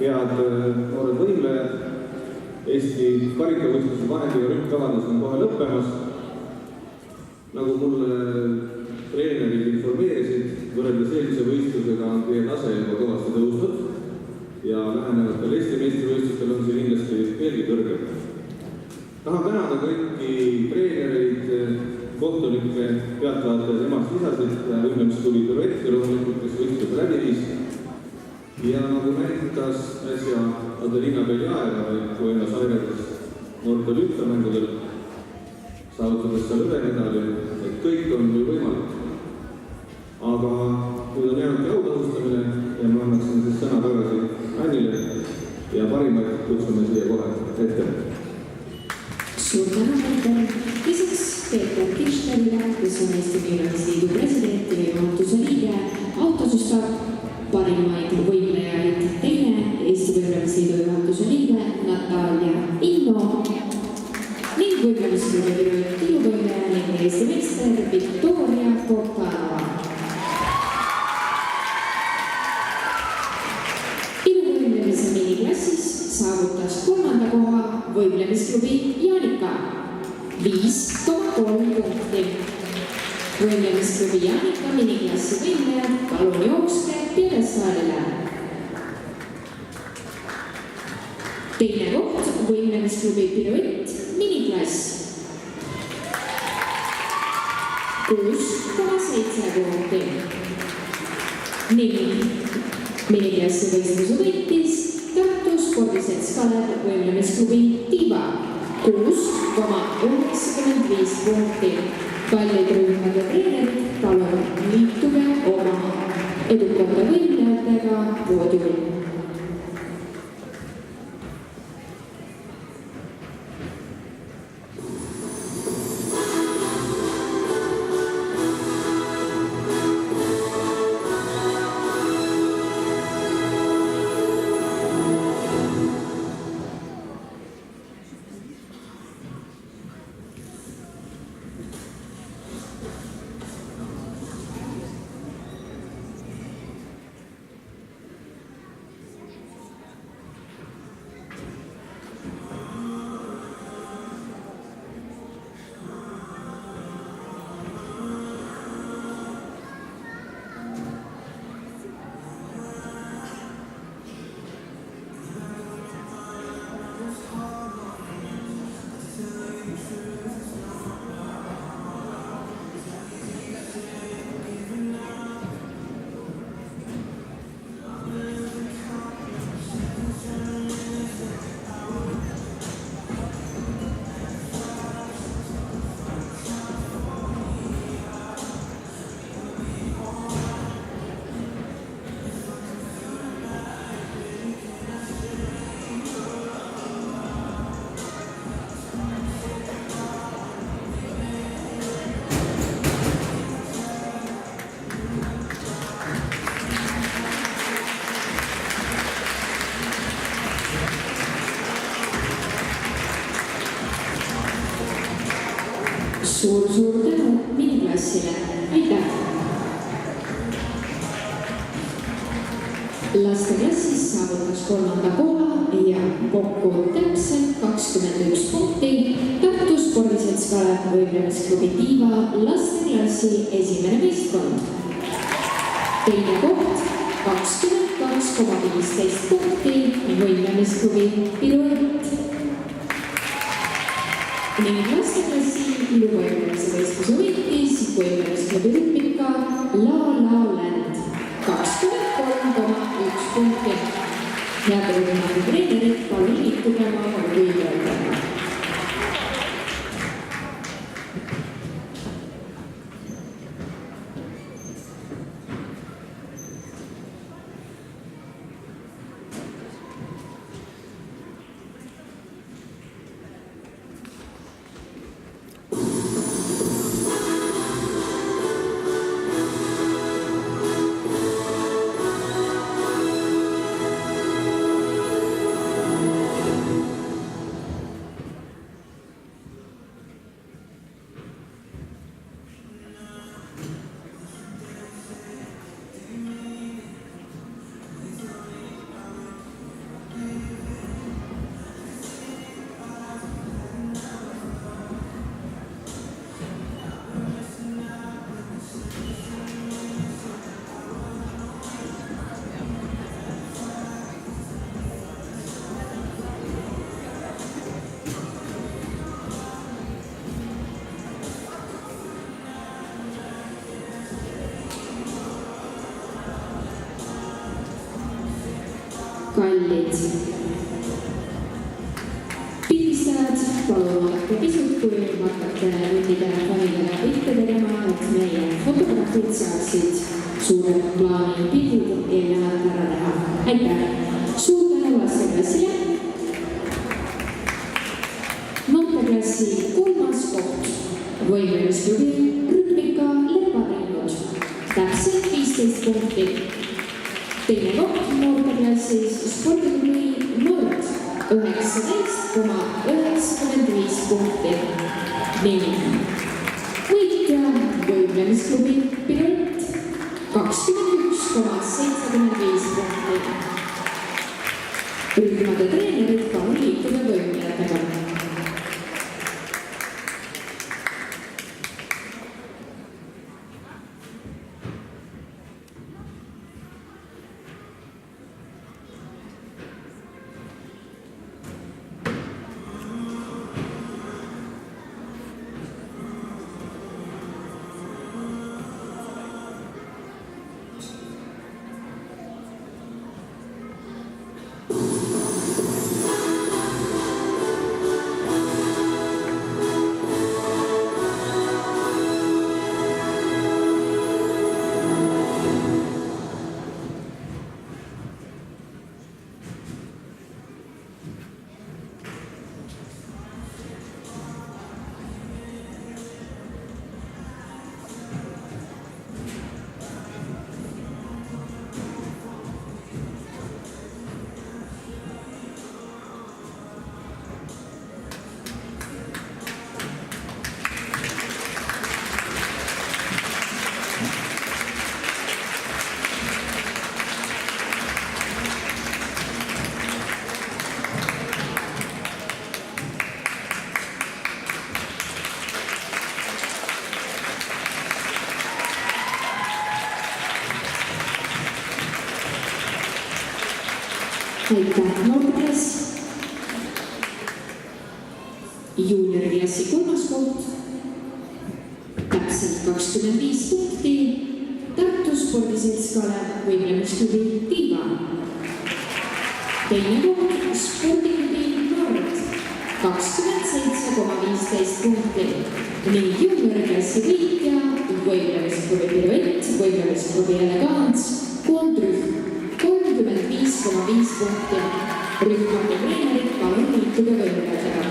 head noored võimlejad. Eesti karikavõistluse vahendiga ründkavandus on kohe lõppemas. Nagu mulle treenerid informeerisid, võrreldes eelmise võistlusega on teie tase juba kõvasti tõusnud ja lähenevatel Eesti meistrivõistlustel on see kindlasti veelgi kõrgem. Tahan tänada kõiki treenereid, kohtunikke, pealtvaatajaid, emast-isasid ja võimlemisklubi Piruett, kes võistluse läbi viis. Ja nagu näitas äsja Adelina Beljaeva Buenos Aireses noorte olümpiamängudel, saavutades seal hõbemedali, et kõik on ju võimalik. Aga nüüd on jäänudki autahustamine ja ma annaksin siis sõna tagasi Annile ja parimaid kutsume siia kohe ette. Suur tänu, Peeter. Lisaks Peeter Kirchnerile, kes on Eesti Võimlemisliidu president ja juhatuse liige, autosüstaat parimaid võimlejaid teine Eesti Võimlemisliidu juhatuse liige Natalia Inno ning Võimlemisklubi Piruett iluvõimleja ning Eesti meister Victoria Porcanova. Iluvõimlemise miniklassis saavutas 3. koha Võimlemisklubi Jaanika 5,3 punkti. Võimlemisklubi Jaanika miniklassi võimlejad, palun jookske pjedestaalile. Teine koht Võimlemisklubi Piruett miniklass 6,7 punkti. Ning miniklassi võistluse võitis Tartu spordiselts Kalev Võimlemisklubi Tiiva 6,95 punkti. Kallid rühmade treenerid, palun liituge oma edukate võimlejatega poodiumil. Suur tänu miniklassile. Aitäh! Lasteklassis saavutas 3. koha ja kokku täpselt 21 punkti Tartu spordiselts Kalev Võimlemisklubi Tiiva lasteklassi esimene meeskond. Teine koht 22,15 punkti Võimlemisklubi Piruett. Ning lasteklassi iluvõimlemise võistluse võitis Võimlemisklubi Rüppika La La Land 23,1 punkti. Head rühmade treenerid, palun liituge oma võidujatega. pallid. Pildistajad, palun oodake pisut, kui hakkate nutitelefonidega ette tegema, et meie fotograafid saaksid suurem plaani pildid eelnevalt ära teha. Aitäh! Suur tänu lasteklassile! Noorteklassi 3. koht võimlemisklubi Rütmika Leparinnud. Täpselt 15 punkti. Teine koht noorteklassis spordiklubi Nord 19,95 punkti. Ning võitja võimlemisklubi Piret 21,75 punkti. Rühmade treenerid palun liikuda võimlejatega. Aitäh, noorteklass! Juuniorklassi 3. koht, täpselt 25 punkti, Tartu spordiseltskonna võimlemisklubi Tiiva. Teine koht, spordiklubi Nord 27,15 punkti ning juuniorklassi võitja võimlemisklubi Piruett, võimlemisklubi Elegants, koondrühm 35,5 punkti. Rühmade treenerid palun liikuda võimlejatega.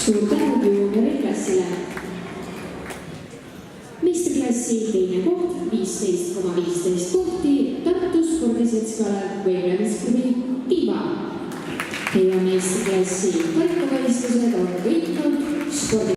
Suur tänu juunioriklassile. Meistriklassi teine koht 15,15 punkti Tartu spordiseltskonna võimlemisklubi Tiiva. Ja meistriklassi karikavõistlused on võitnud spordi